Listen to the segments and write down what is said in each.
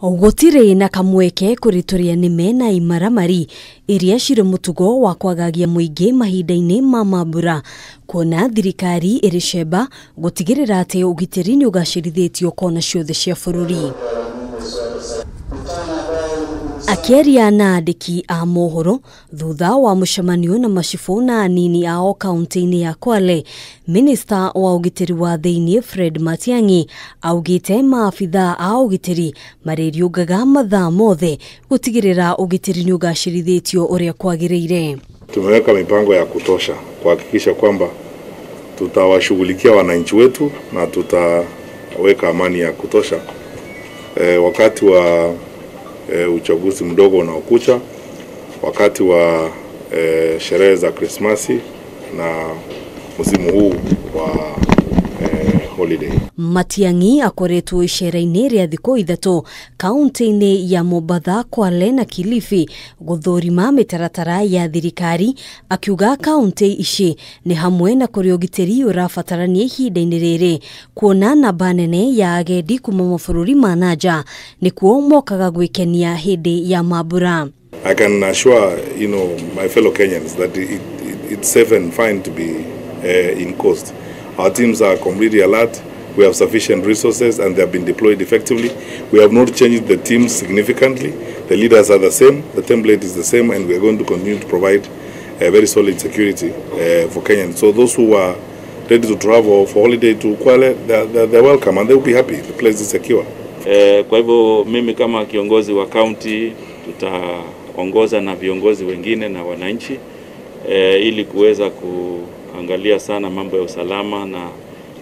Gutiri na kamweke kurituria nime na imaramari iria cire mutugo wa kwagagia muingi mahinda-ini ma mambura kuona thirikari iricemba gutigirira ati ugitiri niukugacirithio kona ciothe cia bururi. Akiaria na andiki a mohoro thutha wa mucemanio na macibu na anini ao kaunti-ini ya Kwale, Minister wa ugitiri wa thiinii Fred Matiang'i augite maabithaa a ugitiri maririungaga mathaa mothe gutigirira ugitiri niukugacirithio uria kwagiriire. Tumeweka mipango ya kutosha kuhakikisha kwamba tutawashughulikia wananchi wetu na tutaweka amani ya kutosha wakati wa uchaguzi mdogo unaokuja, wakati wa sherehe za Krismasi na msimu huu wa holiday. Matiang'i akoretwo icera-ini ria thiku ithatu kaunti-ini ya Mombasa, Kwale na Kilifi guthurima mitaratara ya thirikari, akiuga kaunti ici ni hamwe na kuria ugitiri urabatarania ihinda-ini riri kuona namba nene ya agendi kuma mabũrũri ma nanja nikuo mokaga gwikenia hindi ya mambura. I can assure my fellow Kenyans that it's safe and fine to be in coast. Our teams are completely alert. We have sufficient resources and they have been deployed effectively. We have not changed the teams significantly. The leaders are the same, the template is the same, and we are going to continue to provide a very solid security for Kenyans. So those who are ready to travel for holiday to Kwale, they're welcome and they will be happy. The place is secure. Kwa hivyo mimi kama kiongozi wa county tutaongoza na viongozi wengine na wananchi ili kuweza kuangalia sana mambo ya usalama na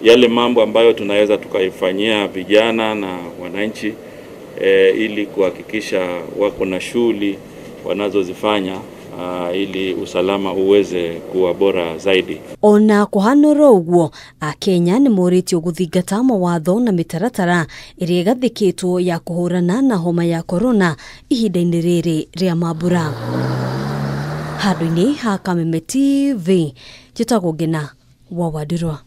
yale mambo ambayo tunaweza tukaifanyia vijana na wananchi ili kuhakikisha wako na shughuli wanazozifanya ili usalama uweze kuwa bora zaidi. Ona kuhanora uguo, Akenya ni moritio guthingata mawatho na mitaratara iria gathikitwo ya kuhurana na homa ya corona ihinda-ini riri ria mambura. Handũ-ini ha Kameme TV, njĩtagwo Ngina wa Wadirwa.